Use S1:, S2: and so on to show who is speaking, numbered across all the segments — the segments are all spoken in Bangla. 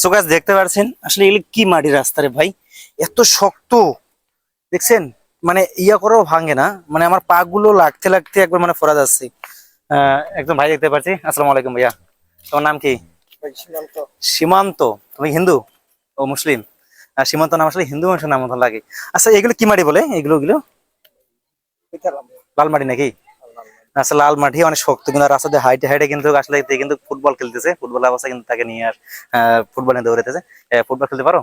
S1: সো গাইস দেখতে পাচ্ছেন আসলে এগুলো কি মাটির রাস্তা রে ভাই, এত শক্ত দেখছেন, মানে ইয়া করেও ভাঙে না, মানে আমার পা গুলো লাগতে লাগতে একবার মানে ফোরা যাচ্ছে। একদম ভাই দেখতে পাচ্ছি। আসসালামু আলাইকুম ভাইয়া, তোমার নাম কি?
S2: সীমান্ত।
S1: সীমান্ত। তুমি হিন্দু ও মুসলিম? সীমান্ত নাম আসলে হিন্দু মানুষের নাম মতো লাগে। আচ্ছা এগুলো কি মাটি বলে এগুলো এগুলো? লাল মাটি নাকি? আচ্ছা লাল মাটি অনেক শক্ত, কিন্তু রাস্তা দিয়ে হাইটে হাইটে কিন্তু আসলে এতে কিন্তু ফুটবল খেলতেছে, ফুটবল অবস্থা কিন্তু তাকে নিয়ে আর ফুটবল নিয়ে দৌড়াইতেছে। ফুটবল খেলতে পারো?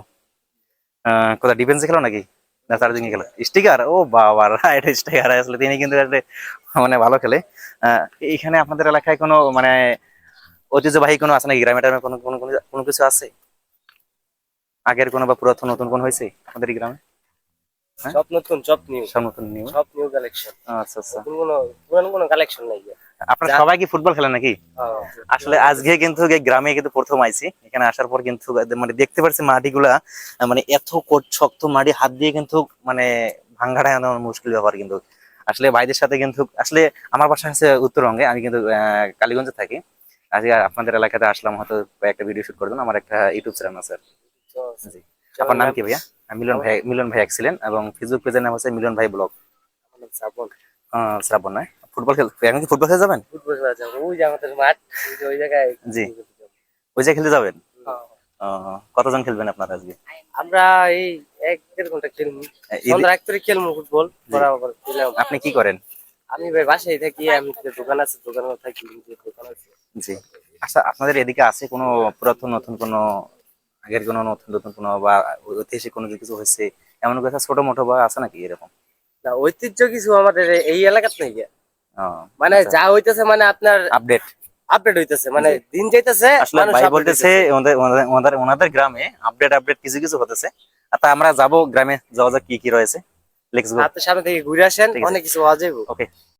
S1: কোথায় ডিফেন্সে খেলো নাকি না চারদিকে খেলো? স্টিকার, ও বাবা রাইট, স্টিকার আসলে তিনি কিন্তু আসলে মানে ভালো খেলে। আহ, এইখানে আপনাদের এলাকায় কোনো মানে ঐতিহ্যবাহী কোনো আছে নাকি, গ্রামে টামে কোনো কোনো কোনো কোনো কিছু আছে আগের কোনো বা পুরাতন নতুন কোনো হয়েছে আমাদের এই গ্রামে? হ্যাঁ,
S2: সব নতুন, সব নিউ,
S1: সব নতুন নিউ।
S2: সব নিউ কালেকশন।
S1: আচ্ছা আচ্ছা,
S2: নতুন কোনো পুরানো কোনো কালেকশন নাই গিয়া।
S1: আপনারা
S2: যা
S1: সবাই কি ফুটবল খেলেন নাকি?
S2: হ্যাঁ,
S1: আসলে আজকে কিন্তু এই গ্রামে কিন্তু প্রথম আইছি, এখানে আসার পর কিন্তু মানে দেখতে পাচ্ছি মাটিগুলা মানে এত শক্ত মাটি, হাত দিয়ে কিন্তু মানে ভাঙ্গাটা আমার মুশকিল ব্যাপার কিন্তু। আসলে ভাইদের সাথে কিন্তু আসলে আমার বাসা আছে উত্তরবঙ্গে, আমি কিন্তু কালীগঞ্জে থাকি। আজকে আপনাদের এলাকাতে আসলাম হয়তো একটা ভিডিও শুট করার জন্য, আমার একটা ইউটিউব চ্যানেল আছে আর কি।
S2: তো
S1: জি। আপনার
S2: চ্যানেল
S1: নাম
S2: নাম
S1: কি ভাইয়া? মিলন
S2: আমার
S1: ভাই, মিলন ভাই এক্সিলেন্ট, এবং ফেসবুক পেজের নাম হচ্ছে মিলন ভাই ব্লগ।
S2: আমার নাম শ্রাবণ।
S1: শ্রাবণ নয়? ফুটবল খেল, এখন কি ফুটবল খেলে যাবেন?
S2: ফুটবল খেলা যাবো, ওই যে আমাদের মাঠ, ওই যে ওই জায়গায়
S1: জি,
S2: ফুটবল খেলতে যাবো।
S1: ওই জায়গায় খেলতে যাবেন?
S2: হ্যাঁ।
S1: কতজন খেলবেন আপনারা আজকে?
S2: আমরা এই 1-1.5 ঘন্টা খেলবো,
S1: ঈদে?
S2: সন্ধ্যার আগ থেকে খেলবো ফুটবল,
S1: জি।
S2: বরাবর খেলাম।
S1: আপনি কি করেন?
S2: আমি ভাই বাসায় থাকি, আমি তো দোকান আছে, দোকানে থাকি, নিজের দোকান আছে।
S1: জি। আচ্ছা আপনাদের এদিকে আছে কোনো পুরাতন নতুন কোনো আগের কোনো নতুন নতুন কোনো বা ঐতিহাসিক কোনো কিছু হয়েছে এমন কথা ছোট মোটো বা আছে নাকি এরকম?
S2: না, ঐতিহ্য কিছু আমাদের এই এলাকাতে নাই গিয়া।
S1: আহ,
S2: মানে
S1: আচ্ছা,
S2: যা হইতেছে মানে আপনার
S1: আপডেট।
S2: আপডেট হইতেছে, মানে
S1: জি।
S2: দিন যাইতেছে,
S1: আসলে
S2: মানুষ
S1: ভাই
S2: আপডেট
S1: বলতেছে
S2: হইতেছে।
S1: ওনাদের ওনাদের ওনাদের ওনাদের গ্রামে আপডেট আপডেট কিছু কিছু হতেছে। আর তা আমরা যাবো গ্রামে, যাওয়া যাক কি কি রয়েছে। Let's go.
S2: আপনার সামনে থেকে ঘুরে আসেন,
S1: ঠিক আছে,
S2: অনেক কিছু পাওয়া যাবে।
S1: ওকে।